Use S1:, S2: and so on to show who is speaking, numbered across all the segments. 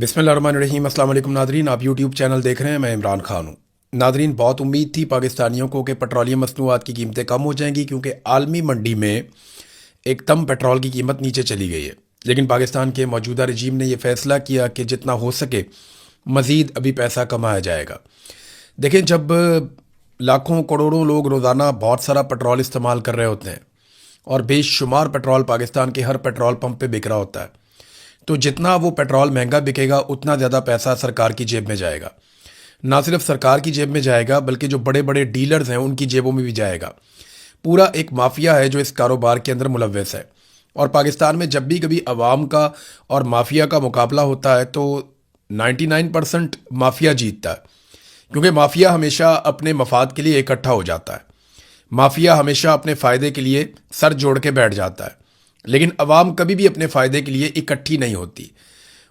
S1: बिस्मिल्लाहिर्रहमानिर्रहीम। अस्सलाम वालेकुम नादरीन, आप यूट्यूब चैनल देख रहे हैं। मैं इमरान खान हूँ। नादरीन, बहुत उम्मीद थी पाकिस्तानियों को कि पेट्रोलियम मसनूआत की कीमतें कम हो जाएंगी क्योंकि आलमी मंडी में एकदम पेट्रोल की कीमत नीचे चली गई है। लेकिन पाकिस्तान के मौजूदा रजीम ने यह फ़ैसला किया कि जितना हो सके मज़ीद अभी पैसा कमाया जाएगा। देखें, जब लाखों करोड़ों लोग रोज़ाना बहुत सारा पेट्रोल इस्तेमाल कर रहे होते हैं और बेशुमार पेट्रोल पाकिस्तान के हर पेट्रोल पंप पे बिक रहा होता है, तो जितना वो पेट्रोल महंगा बिकेगा उतना ज़्यादा पैसा सरकार की जेब में जाएगा। ना सिर्फ सरकार की जेब में जाएगा बल्कि जो बड़े बड़े डीलर्स हैं उनकी जेबों में भी जाएगा। पूरा एक माफिया है जो इस कारोबार के अंदर मुलव्वस है। और पाकिस्तान में जब भी कभी अवाम का और माफिया का मुकाबला होता है तो 99% माफिया जीतता है, क्योंकि माफिया हमेशा अपने मफाद के लिए इकट्ठा हो जाता है। माफिया हमेशा अपने फ़ायदे के लिए सर जोड़ के बैठ जाता है, लेकिन अवाम कभी भी अपने फ़ायदे के लिए इकट्ठी नहीं होती।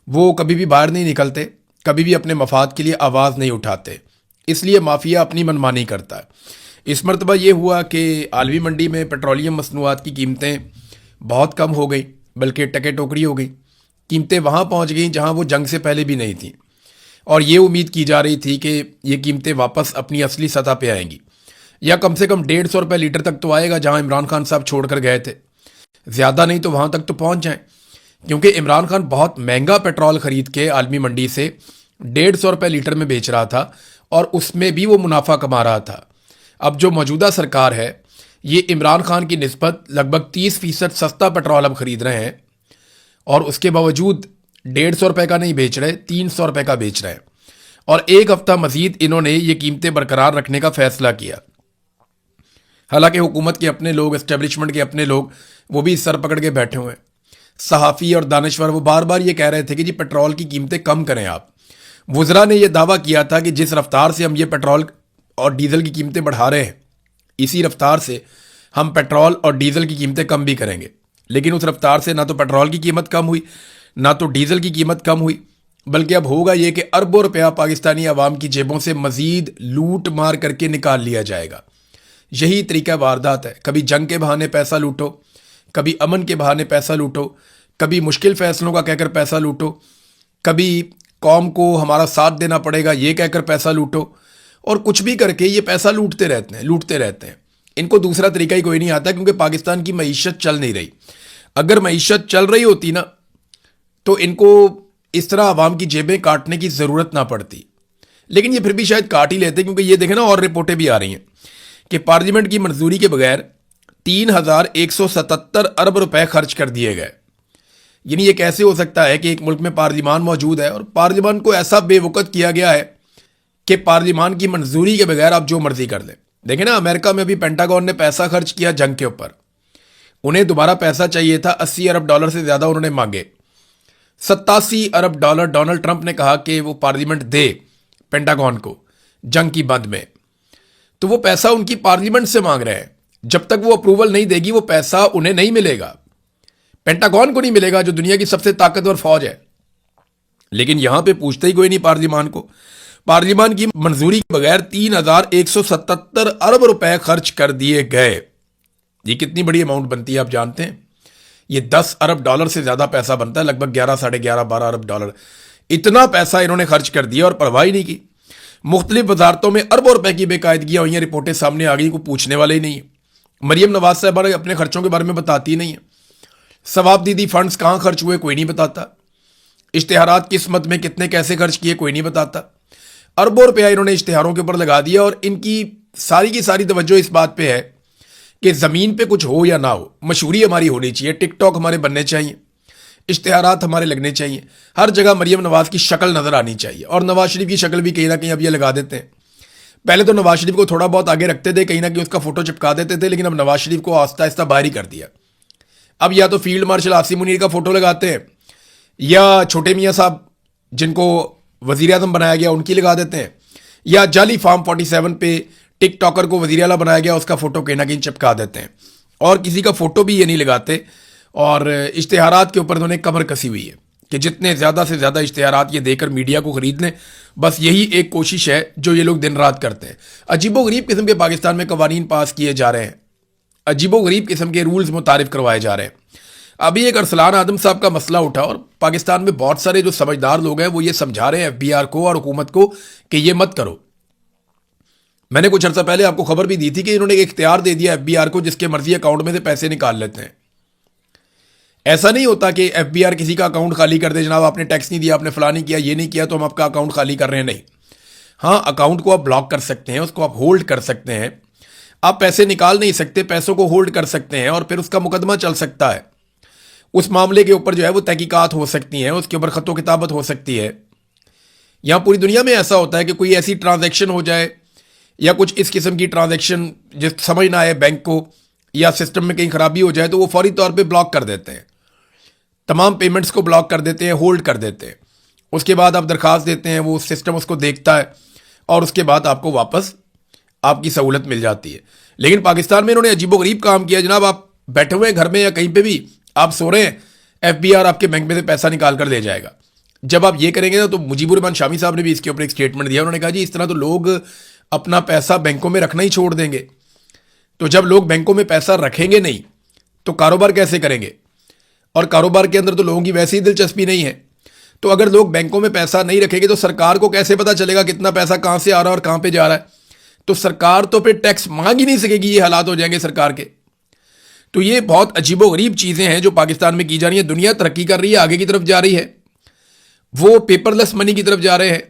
S1: वो कभी भी बाहर नहीं निकलते, कभी भी अपने मफाद के लिए आवाज़ नहीं उठाते। इसलिए माफिया अपनी मनमानी करता है। इस मरतबा ये हुआ कि आलमी मंडी में पेट्रोलियम मसनूआत की कीमतें बहुत कम हो गई, बल्कि टके टोकरी हो गई। कीमतें वहाँ पहुँच गई जहाँ वो जंग से पहले भी नहीं थी, और ये उम्मीद की जा रही थी कि ये कीमतें वापस अपनी असली सतह पे आएंगी, या कम से कम 150 रुपये लीटर तक तो आएगा जहाँ इमरान खान साहब छोड़ कर गए थे। ज़्यादा नहीं तो वहाँ तक तो पहुँच जाएं, क्योंकि इमरान खान बहुत महंगा पेट्रोल ख़रीद के आलमी मंडी से 150 रुपये लीटर में बेच रहा था और उसमें भी वो मुनाफा कमा रहा था। अब जो मौजूदा सरकार है ये इमरान खान की निस्बत लगभग 30% सस्ता पेट्रोल अब ख़रीद रहे हैं, और उसके बावजूद 150 रुपये का नहीं बेच रहे, 300 रुपये का बेच रहे हैं। और एक हफ्ता मजीद इन्होंने ये कीमतें बरकरार रखने का फैसला किया। हालांकि हुकूमत के अपने लोग, एस्टेब्लिशमेंट के अपने लोग, वो भी सर पकड़ के बैठे हुए हैं। सहाफ़ी और दानश्वर वो बार बार ये कह रहे थे कि जी पेट्रोल की कीमतें कम करें आप। वज़रा ने यह दावा किया था कि जिस रफ्तार से हम ये पेट्रोल और डीज़ल की कीमतें बढ़ा रहे हैं, इसी रफ्तार से हम पेट्रोल और डीज़ल की कीमतें कम भी करेंगे। लेकिन उस रफ्तार से ना तो पेट्रोल की कीमत कम हुई, ना तो डीज़ल की कीमत कम हुई, बल्कि अब होगा ये कि अरबों रुपया पाकिस्तानी आवाम की जेबों से मज़ीद लूट मार करके निकाल लिया जाएगा। यही तरीका वारदात है। कभी जंग के बहाने पैसा लूटो, कभी अमन के बहाने पैसा लूटो, कभी मुश्किल फ़ैसलों का कहकर पैसा लूटो, कभी कौम को हमारा साथ देना पड़ेगा ये कहकर पैसा लूटो, और कुछ भी करके ये पैसा लूटते रहते हैं। इनको दूसरा तरीका ही कोई नहीं आता, क्योंकि पाकिस्तान की मईशत चल नहीं रही। अगर मईशत चल रही होती ना तो इनको इस तरह आवाम की जेबें काटने की ज़रूरत ना पड़ती। लेकिन ये फिर भी शायद काट ही लेते, क्योंकि ये देखें ना, और रिपोर्टें भी आ रही हैं कि पार्लियामेंट की मंजूरी के बगैर 3177 अरब रुपए खर्च कर दिए गए। यानी ये कैसे हो सकता है कि एक मुल्क में पार्लियामान मौजूद है और पार्लियामान को ऐसा बेवकूफ़ किया गया है कि पार्लियामान की मंजूरी के बगैर आप जो मर्जी कर दें। देखें ना, अमेरिका में भी पेंटागन ने पैसा खर्च किया जंग के ऊपर। उन्हें दोबारा पैसा चाहिए था, 80 अरब डॉलर से ज़्यादा उन्होंने मांगे। 87 अरब डॉलर डोनाल्ड ट्रंप ने कहा कि वो पार्लियामेंट दे पेंटागन को जंग की बंद में। तो वो पैसा उनकी पार्लियामेंट से मांग रहे हैं। जब तक वो अप्रूवल नहीं देगी वो पैसा उन्हें नहीं मिलेगा, पेंटागन को नहीं मिलेगा जो दुनिया की सबसे ताकतवर फौज है। लेकिन यहां पे पूछते ही कोई नहीं पार्लियामान को। पार्लियामान की मंजूरी के बगैर 3177 अरब रुपए खर्च कर दिए गए। ये कितनी बड़ी अमाउंट बनती है आप जानते हैं? ये 10 अरब डॉलर से ज्यादा पैसा बनता है, लगभग 11, साढ़े 11, 12 अरब डॉलर। इतना पैसा इन्होंने खर्च कर दिया और परवाह ही नहीं की। मुख्तलिफ वजारतों में अरबों रुपए की बेकायदगियां हुई हैं, रिपोर्टें सामने आ गई, को पूछने वाले ही नहीं है। मरियम नवाज साहब अपने खर्चों के बारे में बताती नहीं है। सवाब दीदी फंड्स कहाँ खर्च हुए कोई नहीं बताता। इश्तिहारात किस मद में कितने कैसे खर्च किए कोई नहीं बताता। अरबों रुपया इन्होंने इश्तिहारों के ऊपर लगा दिया, और इनकी सारी की सारी तवज्जो इस बात पे है कि ज़मीन पे कुछ हो या ना हो, मशहूरी हमारी होनी चाहिए, टिकटॉक हमारे बनने चाहिए, इश्तिहारात हमारे लगने चाहिए, हर जगह मरियम नवाज की शक्ल नजर आनी चाहिए। और नवाज शरीफ की शक्ल भी कहीं ना कहीं अब ये लगा देते हैं। पहले तो नवाज शरीफ को थोड़ा बहुत आगे रखते थे, कहीं ना कहीं उसका फोटो चिपका देते थे, लेकिन अब नवाज शरीफ को आहिस्ता आहिस्ता बाहर ही कर दिया। अब या तो फील्ड मार्शल आसिम मुनीर का फोटो लगाते हैं, या छोटे मियाँ साहब जिनको वजीर आजम बनाया गया उनकी लगा देते हैं, या जाली फार्म 47 पे टिकटॉकर को वजीर आला बनाया गया उसका फोटो कहीं ना कहीं चिपका देते हैं। और किसी का फोटो भी ये नहीं लगाते। और इश्तिहारात के ऊपर उन्होंने कमर कसी हुई है कि जितने ज़्यादा से ज़्यादा इश्तिहारात ये देकर मीडिया को खरीद लें, बस यही एक कोशिश है जो ये लोग दिन रात करते हैं। अजीबोगरीब किस्म के पाकिस्तान में कवानीन पास किए जा रहे हैं, अजीबोगरीब किस्म के रूल्स मुतारिफ करवाए जा रहे हैं। अभी एक अरसलान आदम साहब का मसला उठा और पाकिस्तान में बहुत सारे जो समझदार लोग हैं वो ये समझा रहे हैं एफबीआर को और हुकूमत को कि ये मत करो। मैंने कुछ अर्सा पहले आपको खबर भी दी थी कि इन्होंने एक इख्तियार दे दिया एफबीआर को जिसके मर्जी अकाउंट में से पैसे निकाल लेते हैं। ऐसा नहीं होता कि एफबीआर किसी का अकाउंट खाली कर दे, जनाब आपने टैक्स नहीं दिया, आपने फला नहीं किया, ये नहीं किया तो हम आपका अकाउंट खाली कर रहे हैं। नहीं, हाँ अकाउंट को आप ब्लॉक कर सकते हैं, उसको आप होल्ड कर सकते हैं। आप पैसे निकाल नहीं सकते, पैसों को होल्ड कर सकते हैं और फिर उसका मुकदमा चल सकता है। उस मामले के ऊपर जो है वो तहकीकात हो सकती हैं, उसके ऊपर खतो किताबत हो सकती है। यहाँ पूरी दुनिया में ऐसा होता है कि कोई ऐसी ट्रांजैक्शन हो जाए या कुछ इस किस्म की ट्रांजैक्शन जिस समझ ना आए बैंक को या सिस्टम में कहीं खराबी हो जाए तो वो फौरी तौर पे ब्लॉक कर देते हैं, तमाम पेमेंट्स को ब्लॉक कर देते हैं, होल्ड कर देते हैं। उसके बाद आप दरख्वास्त देते हैं, वो सिस्टम उसको देखता है और उसके बाद आपको वापस आपकी सहूलत मिल जाती है। लेकिन पाकिस्तान में इन्होंने अजीबोगरीब काम किया जनाब। आप बैठे हुए हैं घर में या कहीं पे भी, आप सो रहे हैं, एफबीआर आपके बैंक में से पैसा निकाल कर ले जाएगा। जब आप ये करेंगे ना तो मुजीबुर रहमान शामी साहब ने भी इसके ऊपर एक स्टेटमेंट दिया। उन्होंने कहा जी इस तरह तो लोग अपना पैसा बैंकों में रखना ही छोड़ देंगे। तो जब लोग बैंकों में पैसा रखेंगे नहीं तो कारोबार कैसे करेंगे, और कारोबार के अंदर तो लोगों की वैसे ही दिलचस्पी नहीं है। तो अगर लोग बैंकों में पैसा नहीं रखेंगे तो सरकार को कैसे पता चलेगा कितना पैसा कहां से आ रहा है और कहां पे जा रहा है। तो सरकार तो फिर टैक्स मांग ही नहीं सकेगी, ये हालात हो जाएंगे सरकार के। तो ये बहुत अजीबोगरीब चीजें हैं जो पाकिस्तान में की जा रही हैं। दुनिया तरक्की कर रही है, आगे की तरफ जा रही है, वो पेपरलेस मनी की तरफ जा रहे हैं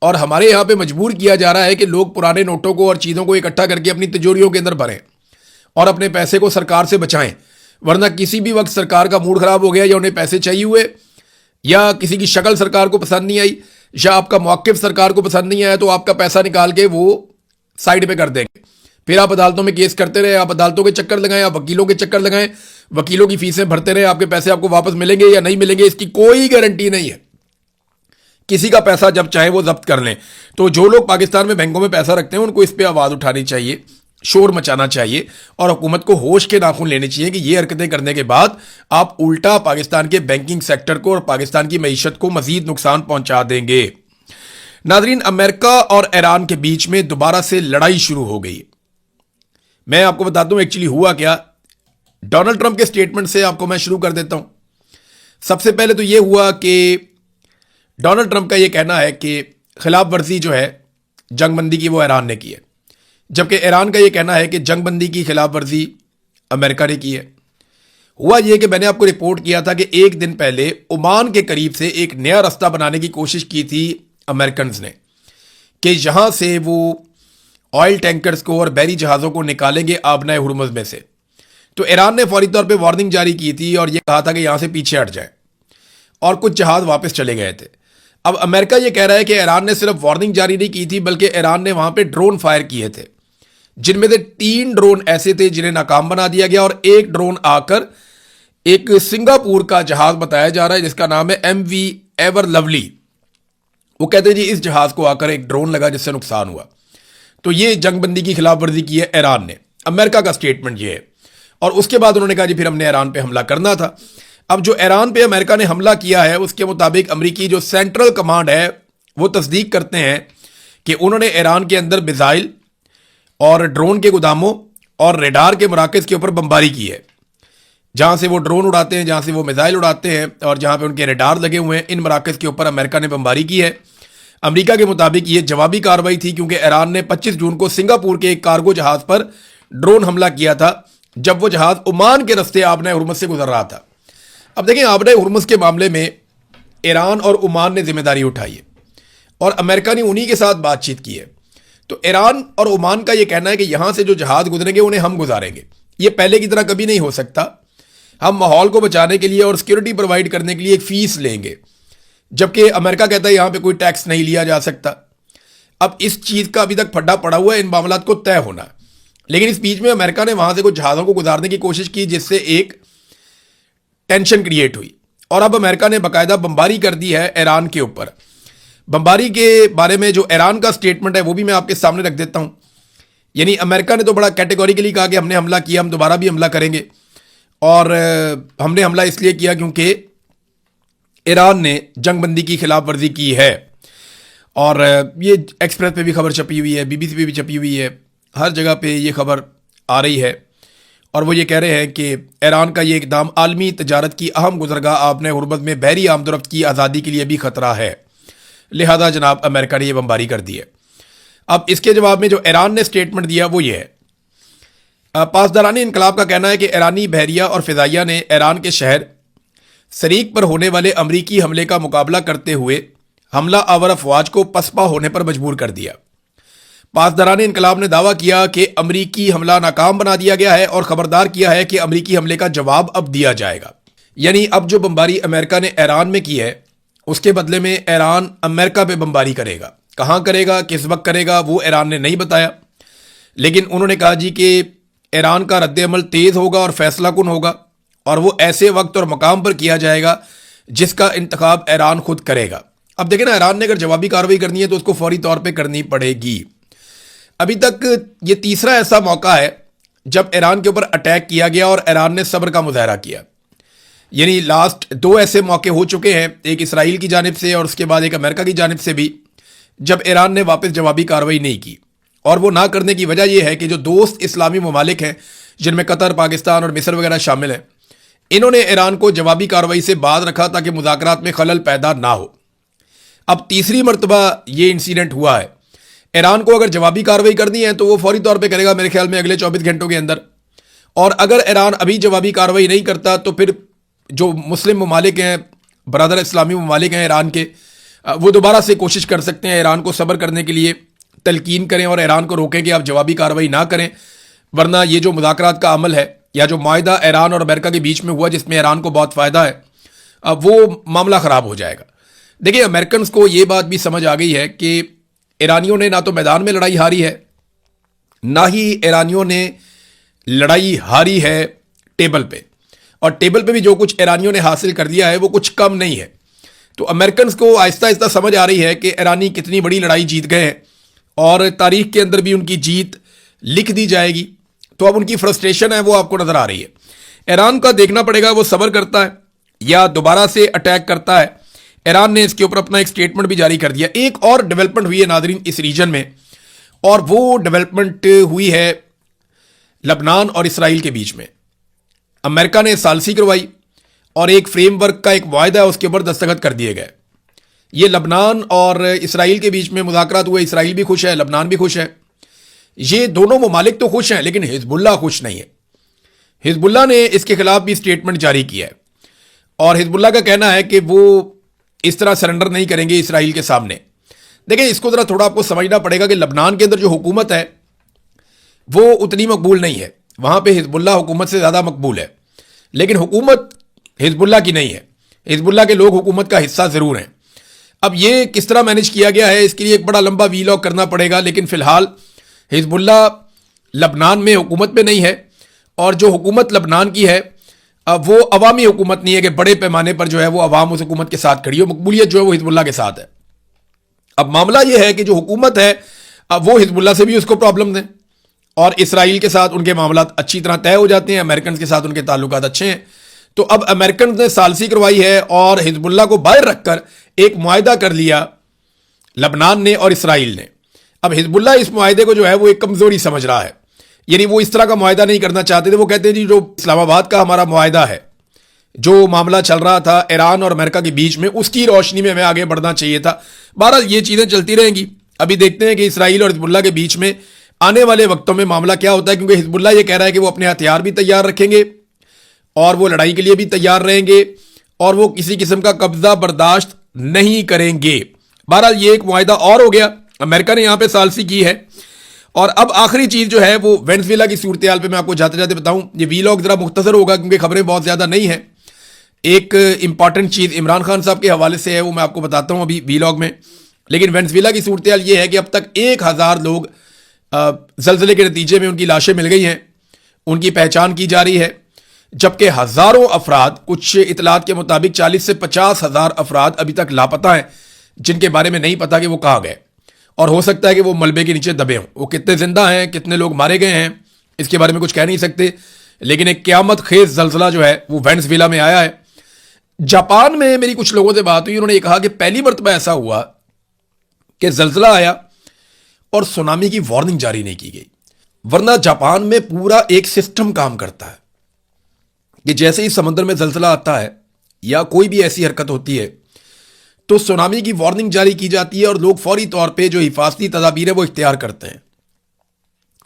S1: और हमारे यहां पे मजबूर किया जा रहा है कि लोग पुराने नोटों को और चीजों को इकट्ठा करके अपनी तिजोरियों के अंदर भरें और अपने पैसे को सरकार से बचाएं। वरना किसी भी वक्त सरकार का मूड खराब हो गया या उन्हें पैसे चाहिए हुए या किसी की शक्ल सरकार को पसंद नहीं आई या आपका मौक़िफ़ सरकार को पसंद नहीं आया तो आपका पैसा निकाल के वो साइड पे कर देंगे। फिर आप अदालतों में केस करते रहे, आप अदालतों के चक्कर लगाएं, आप वकीलों के चक्कर लगाएं, वकीलों की फीसें भरते रहे, आपके पैसे आपको वापस मिलेंगे या नहीं मिलेंगे इसकी कोई गारंटी नहीं है। किसी का पैसा जब चाहे वो जब्त कर लें। तो जो लोग पाकिस्तान में बैंकों में पैसा रखते हैं उनको इस पर आवाज़ उठानी चाहिए, शोर मचाना चाहिए और हुकूमत को होश के नाखून लेने चाहिए कि ये हरकतें करने के बाद आप उल्टा पाकिस्तान के बैंकिंग सेक्टर को और पाकिस्तान की मईशत को मजीद नुकसान पहुंचा देंगे। नाजरीन, अमेरिका और ईरान के बीच में दोबारा से लड़ाई शुरू हो गई। मैं आपको बताता हूं एक्चुअली हुआ क्या। डोनाल्ड ट्रंप के स्टेटमेंट से आपको मैं शुरू कर देता हूं। सबसे पहले तो यह हुआ कि डोनाल्ड ट्रंप का यह कहना है कि खिलाफ वर्जी जो है जंगबंदी की वो ईरान ने की है, जबकि ईरान का यह कहना है कि जंगबंदी की खिलाफ वर्जी अमेरिका ने की है। हुआ यह कि मैंने आपको रिपोर्ट किया था कि एक दिन पहले ओमान के करीब से एक नया रास्ता बनाने की कोशिश की थी अमेरिकन ने कि यहां से वो ऑयल टैंकर्स को और बहरी जहाज़ों को निकालेंगे आबनाए हुर्मुज़ में से। तो ईरान ने फौरी तौर पे वार्निंग जारी की थी और यह कहा था कि यहां से पीछे हट जाए और कुछ जहाज़ वापस चले गए थे। अब अमेरिका यह कह रहा है कि ईरान ने सिर्फ वार्निंग जारी नहीं की थी बल्कि ईरान ने वहां पे ड्रोन फायर किए थे, जिनमें से 3 ड्रोन ऐसे थे जिन्हें नाकाम बना दिया गया और एक ड्रोन आकर एक सिंगापुर का जहाज बताया जा रहा है जिसका नाम है MV एवर लवली। वो कहते हैं जी इस जहाज को आकर एक ड्रोन लगा जिससे नुकसान हुआ। तो ये जंगबंदी की खिलाफ वर्जी की है ईरान ने। अमेरिका का स्टेटमेंट ये है और उसके बाद उन्होंने कहा जी फिर हमने ईरान पे हमला करना था। अब जो ईरान पे अमेरिका ने हमला किया है उसके मुताबिक अमेरिकी जो सेंट्रल कमांड है वो तस्दीक करते हैं कि उन्होंने ईरान के अंदर मिसाइल और ड्रोन के गोदामों और रेडार के मराकज़ के ऊपर बमबारी की है। जहां से वो ड्रोन उड़ाते हैं, जहां से वो मिसाइल उड़ाते हैं और जहां पे उनके रेडार लगे हुए हैं, इन मराकज़ के ऊपर अमेरिका ने बमबारी की है। अमेरिका के मुताबिक ये जवाबी कार्रवाई थी क्योंकि ईरान ने 25 जून को सिंगापुर के एक कार्गो जहाज पर ड्रोन हमला किया था जब वो जहाज ओमान के रास्ते आबनाए हुर्मुज़ से गुजर रहा था। अब देखें, आबनाए हुर्मुज़ के मामले में ईरान और ओमान ने जिम्मेदारी उठाई है और अमेरिका ने उन्हीं के साथ बातचीत की है। तो ईरान और ओमान का यह कहना है कि यहां से जो जहाज गुजरेंगे उन्हें हम गुजारेंगे। ये पहले की तरह कभी नहीं हो सकता। हम माहौल को बचाने के लिए और सिक्योरिटी प्रोवाइड करने के लिए एक फीस लेंगे, जबकि अमेरिका कहता है यहां पे कोई टैक्स नहीं लिया जा सकता। अब इस चीज का अभी तक फड्डा पड़ा हुआ है, इन मामलात को तय होना है। लेकिन इस बीच में अमेरिका ने वहां से कुछ जहाज़ों को गुजारने की कोशिश की जिससे एक टेंशन क्रिएट हुई और अब अमेरिका ने बाकायदा बमबारी कर दी है ईरान के ऊपर। बमबारी के बारे में जो ईरान का स्टेटमेंट है वो भी मैं आपके सामने रख देता हूं। यानी अमेरिका ने तो बड़ा कैटेगोरिकली कहा कि हमने हमला किया, हम दोबारा भी हमला करेंगे और हमने हमला इसलिए किया क्योंकि ईरान ने जंगबंदी की खिलाफ वर्जी की है। और ये एक्सप्रेस पे भी खबर छपी हुई है, BBC पे भी छपी हुई है, हर जगह पे ये खबर आ रही है। और वो ये कह रहे हैं कि ईरान का ये इकदाम आलमी तजारत की अहम गुजरगाह आपने गुरबत में बहरी आमदोरफ्त की आज़ादी के लिए भी खतरा है, लिहाजा जनाब अमेरिका ने यह बमबारी कर दी है। अब इसके जवाब में जो ईरान ने स्टेटमेंट दिया वो ये है। पासदारानी इनकलाब का कहना है कि ईरानी बहरिया और फ़िज़ाइया ने ईरान के शहर सरीक पर होने वाले अमरीकी हमले का मुकाबला करते हुए हमला आवर अफवाज को पसपा होने पर मजबूर कर दिया। पासदारानी इनकलाब ने दावा किया कि अमरीकी हमला नाकाम बना दिया गया है और खबरदार किया है कि अमरीकी हमले का जवाब अब दिया जाएगा। यानी अब जो बमबारी अमेरिका ने ईरान में की है उसके बदले में ईरान अमेरिका पे बमबारी करेगा। कहाँ करेगा, किस वक्त करेगा, वो ईरान ने नहीं बताया, लेकिन उन्होंने कहा जी कि ईरान का रद्द-ए-अमल तेज़ होगा और फैसला कुन होगा और वो ऐसे वक्त और मकाम पर किया जाएगा जिसका इंतखाब ईरान खुद करेगा। अब देखें ना, ईरान ने अगर जवाबी कार्रवाई करनी है तो उसको फौरी तौर पे करनी पड़ेगी। अभी तक ये तीसरा ऐसा मौका है जब ईरान के ऊपर अटैक किया गया और ईरान ने सब्र का मुजाहरा किया। यानी लास्ट दो ऐसे मौके हो चुके हैं, एक इसराइल की जानिब से और उसके बाद एक अमेरिका की जानिब से भी, जब ईरान ने वापस जवाबी कार्रवाई नहीं की। और वो ना करने की वजह यह है कि जो दोस्त इस्लामी ममालिक हैं जिनमें कतर, पाकिस्तान और मिस्र वगैरह शामिल हैं, इन्होंने ईरान को जवाबी कार्रवाई से बाज रखा ताकि मुज़ाकरात में खलल पैदा ना हो। अब तीसरी मरतबा ये इंसिडेंट हुआ है। ईरान को अगर जवाबी कार्रवाई करनी है तो वो फौरी तौर पे करेगा, मेरे ख्याल में अगले 24 घंटों के अंदर। और अगर ईरान अभी जवाबी कार्रवाई नहीं करता तो फिर जो मुस्लिम ममालिक हैं, बरदर इस्लामी ममालिक हैं ईरान के, वो दोबारा से कोशिश कर सकते हैं ईरान को सब्र करने के लिए, तलकीन करें और ईरान को रोकें कि आप जवाबी कार्रवाई ना करें, वरना ये जो मुज़ाकरात का अमल है या जो माहिदा ईरान और अमेरिका के बीच में हुआ जिसमें ईरान को बहुत फ़ायदा है, वो मामला ख़राब हो जाएगा। देखिए, अमेरिकन को ये बात भी समझ आ गई है कि ईरानियों ने ना तो मैदान में लड़ाई हारी है, ना ही ईरानियों ने लड़ाई हारी है टेबल पे, और टेबल पे भी जो कुछ ईरानियों ने हासिल कर दिया है वो कुछ कम नहीं है। तो अमेरिकन को आहिस्ता आहिस्ता समझ आ रही है कि ईरानी कितनी बड़ी लड़ाई जीत गए हैं और तारीख के अंदर भी उनकी जीत लिख दी जाएगी। तो अब उनकी फ्रस्ट्रेशन है वो आपको नजर आ रही है। ईरान का देखना पड़ेगा वो सब्र करता है या दोबारा से अटैक करता है। ईरान ने इसके ऊपर अपना एक स्टेटमेंट भी जारी कर दिया। एक और डेवलपमेंट हुई है नादरीन इस रीजन में, और वो डेवलपमेंट हुई है लबनान और इसराइल के बीच में। अमेरिका ने सालसी करवाई और एक फ्रेमवर्क का एक वायदा है उसके ऊपर दस्तखत कर दिए गए। ये लबनान और इसराइल के बीच में मुज़ाकरात हुए। इसराइल भी खुश है, लबनान भी खुश है। ये दोनों ममालिक तो खुश हैं, लेकिन हिजबुल्लाह खुश नहीं है। हिजबुल्लाह ने इसके खिलाफ भी स्टेटमेंट जारी किया है और हिजबुल्लाह का कहना है कि वो इस तरह सरेंडर नहीं करेंगे इसराइल के सामने। देखिए, इसको ज़रा थोड़ा आपको समझना पड़ेगा कि लबनान के अंदर जो हुकूमत है वो उतनी मकबूल नहीं है। वहाँ पे हिजबुल्लाह हुकूमत से ज़्यादा मकबूल है, लेकिन हुकूमत हिजबुल्लाह की नहीं है। हिजबुल्लाह के लोग हुकूमत का हिस्सा ज़रूर हैं। अब ये किस तरह मैनेज किया गया है इसके लिए एक बड़ा लंबा वीलॉग करना पड़ेगा, लेकिन फ़िलहाल हिजबुल्लाह लबनान में हुकूमत में नहीं है, और जो हुकूमत लबनान की है वो अवामी हुकूमत नहीं है कि बड़े पैमाने पर जो है वो अवाम उस हुकूमत के साथ खड़ी हो। मकबूलियत जो है वो हिजबुल्लाह के साथ है। अब मामला ये है कि जो हुकूमत है वो हिजबुल्लाह से भी उसको प्रॉब्लम दें, और इसराइल के साथ उनके मामला अच्छी तरह तय हो जाते हैं, अमेरिकन के साथ उनके ताल्लुकात अच्छे हैं। तो अब अमेरिकन ने सालसी करवाई है और हिजबुल्लाह को बाहर रखकर एक मुआहदा कर लिया लबनान ने और इसराइल ने। अब हिजबुल्लाह इस मुआहदे को जो है वो एक कमजोरी समझ रहा है, यानी वो इस तरह का मुआहदा नहीं करना चाहते थे। वो कहते हैं जी जो इस्लामाबाद का हमारा मुआहदा है, जो मामला चल रहा था ईरान और अमेरिका के बीच में, उसकी रोशनी में हमें आगे बढ़ना चाहिए था। बहरहाल ये चीज़ें चलती रहेंगी। अभी देखते हैं कि इसराइल और हिजबुल्लाह के बीच में आने वाले वक्तों में मामला क्या होता है, क्योंकि हिजबुल्लाह ये कह रहा है कि वो अपने हथियार भी तैयार रखेंगे और वो लड़ाई के लिए भी तैयार रहेंगे और वो किसी किस्म का कब्जा बर्दाश्त नहीं करेंगे। बहरहाल ये एक मुआहदा और हो गया, अमेरिका ने यहाँ पे सालसी की है। और अब आखिरी चीज़ जो है वो वेनेजुएला की सूरत हाल पे मैं आपको जाते जाते बताऊं। ये वीलॉग ज़रा मुख्तसर होगा क्योंकि खबरें बहुत ज़्यादा नहीं हैं। एक इंपॉर्टेंट चीज़ इमरान खान साहब के हवाले से है, वो मैं आपको बताता हूँ अभी वीलॉग में। लेकिन वेनेजुएला की सूरत हाल ये है कि अब तक 1000 लोग ज़लज़ले के नतीजे में उनकी लाशें मिल गई हैं, उनकी पहचान की जा रही है, जबकि हज़ारों अफराद, कुछ इतलात के मुताबिक 40 से 50 हज़ार अफराद अभी तक लापता हैं, जिनके बारे में नहीं पता कि वो कहाँ गए, और हो सकता है कि वो मलबे के नीचे दबे हों। वो कितने जिंदा हैं, कितने लोग मारे गए हैं, इसके बारे में कुछ कह नहीं सकते। लेकिन एक क़यामत खेज ज़लज़ला जो है वो वेनेजुएला में आया है। जापान में मेरी कुछ लोगों से बात हुई, उन्होंने कहा कि पहली मरतबा ऐसा हुआ कि ज़लज़ला आया और सुनामी की वार्निंग जारी नहीं की गई। वरना जापान में पूरा एक सिस्टम काम करता है कि जैसे ही समुद्र में जलजला आता है या कोई भी ऐसी हरकत होती है तो सुनामी की वार्निंग जारी की जाती है और लोग फौरी तौर पे जो हिफाजती तदाबीर है वो इख्तियार करते हैं।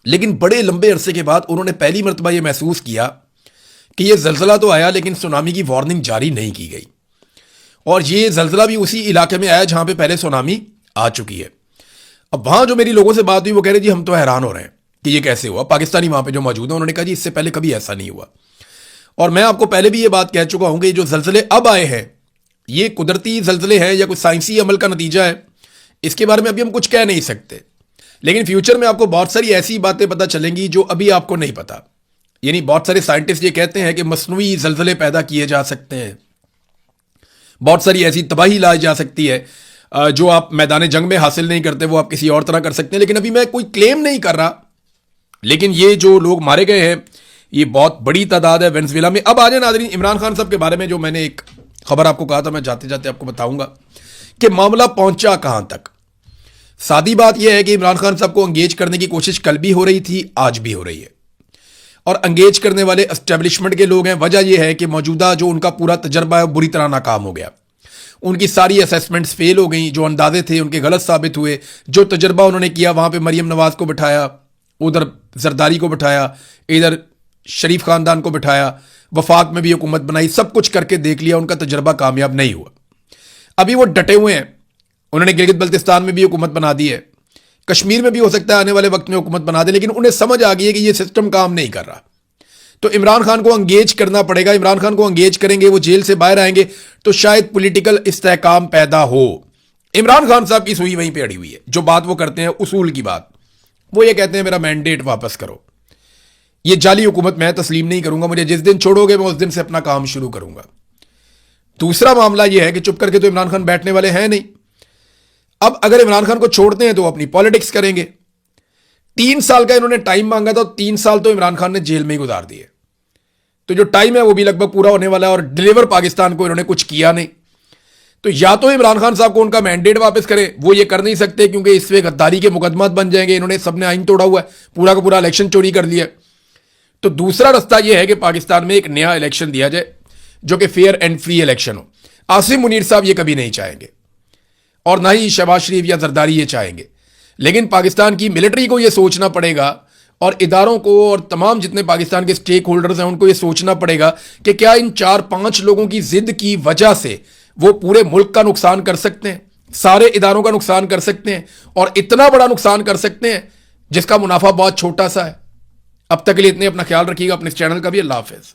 S1: लेकिन बड़े लंबे अरसे के बाद उन्होंने पहली मरतबा यह महसूस किया कि यह जलजला तो आया लेकिन सुनामी की वार्निंग जारी नहीं की गई, और ये जलजला भी उसी इलाके में आया जहां पे पहले सुनामी आ चुकी है। अब वहां जो मेरी लोगों से बात हुई वो कह रहे जी हम तो हैरान हो रहे हैं कि ये कैसे हुआ। पाकिस्तानी वहां पे जो मौजूद है उन्होंने कहा जी इससे पहले कभी ऐसा नहीं हुआ। और मैं आपको पहले भी ये बात कह चुका हूं कि जो जलजले अब आए हैं ये कुदरती जलजले हैं या कुछ साइंसी अमल का नतीजा है, इसके बारे में अभी हम कुछ कह नहीं सकते। लेकिन फ्यूचर में आपको बहुत सारी ऐसी बातें पता चलेंगी जो अभी आपको नहीं पता। यानी बहुत सारे साइंटिस्ट ये कहते हैं कि मसनूई जलजले पैदा किए जा सकते हैं, बहुत सारी ऐसी तबाही लाई जा सकती है जो आप मैदान जंग में हासिल नहीं करते वो आप किसी और तरह कर सकते हैं। लेकिन अभी मैं कोई क्लेम नहीं कर रहा, लेकिन ये जो लोग मारे गए हैं ये बहुत बड़ी तादाद है वेनेजुएला में। अब आ जाए नाज़रीन इमरान खान साहब के बारे में, जो मैंने एक खबर आपको कहा था, मैं जाते जाते आपको बताऊंगा कि मामला पहुंचा कहां तक। सादी बात यह है कि इमरान खान साहब को एंगेज करने की कोशिश कल भी हो रही थी, आज भी हो रही है, और एंगेज करने वाले एस्टेब्लिशमेंट के लोग हैं। वजह यह है कि मौजूदा जो उनका पूरा तजर्बा है बुरी तरह नाकाम हो गया। उनकी सारी असेसमेंट्स फेल हो गई, जो अंदाजे थे उनके गलत साबित हुए। जो तजर्बा उन्होंने किया वहां पे मरियम नवाज को बिठाया, उधर जरदारी को बिठाया, इधर शरीफ खानदान को बिठाया, वफाक में भी हुकूमत बनाई, सब कुछ करके देख लिया, उनका तजर्बा कामयाब नहीं हुआ। अभी वो डटे हुए हैं, उन्होंने गिलगित बल्तिस्तान में भी हुकूमत बना दी है, कश्मीर में भी हो सकता है आने वाले वक्त में हुकूमत बना दे, लेकिन उन्हें समझ आ गई है कि ये सिस्टम काम नहीं कर रहा। तो इमरान खान को एंगेज करना पड़ेगा। इमरान खान को एंगेज करेंगे, वो जेल से बाहर आएंगे तो शायद पॉलिटिकल इस्तेहकाम पैदा हो। इमरान खान साहब की सुई वहीं पे अड़ी हुई है। जो बात वो करते हैं उसूल की बात, वो ये कहते हैं मेरा मैंडेट वापस करो, ये जाली हुकूमत मैं तस्लीम नहीं करूंगा, मुझे जिस दिन छोड़ोगे मैं उस दिन से अपना काम शुरू करूंगा। दूसरा मामला यह है कि चुप करके तो इमरान खान बैठने वाले हैं नहीं। अब अगर इमरान खान को छोड़ते हैं तो अपनी पॉलिटिक्स करेंगे। 3 साल का इन्होंने टाइम मांगा था, 3 साल तो इमरान खान ने जेल में ही गुजार दिए। तो जो टाइम है वो भी लगभग पूरा होने वाला है और डिलीवर पाकिस्तान को इन्होंने कुछ किया नहीं। तो या तो इमरान खान साहब को उनका मैंडेट वापस करें, वो ये कर नहीं सकते क्योंकि इससे गद्दारी के मुकदमात बन जाएंगे। इन्होंने सबने आइन तोड़ा हुआ है, पूरा का पूरा इलेक्शन चोरी कर लिया। तो दूसरा रास्ता यह है कि पाकिस्तान में एक नया इलेक्शन दिया जाए जो कि फेयर एंड फ्री इलेक्शन हो। आसिम मुनीर साहब ये कभी नहीं चाहेंगे और ना ही शहबाज शरीफ या जरदारी ये चाहेंगे। लेकिन पाकिस्तान की मिलिट्री को यह सोचना पड़ेगा और इदारों को और तमाम जितने पाकिस्तान के स्टेक होल्डर्स हैं उनको यह सोचना पड़ेगा कि क्या इन 4-5 लोगों की जिद की वजह से वो पूरे मुल्क का नुकसान कर सकते हैं, सारे इदारों का नुकसान कर सकते हैं और इतना बड़ा नुकसान कर सकते हैं जिसका मुनाफा बहुत छोटा सा है। अब तक के लिए इतने, अपना ख्याल रखिएगा, अपने इस चैनल का भी। अल्लाह हाफिज।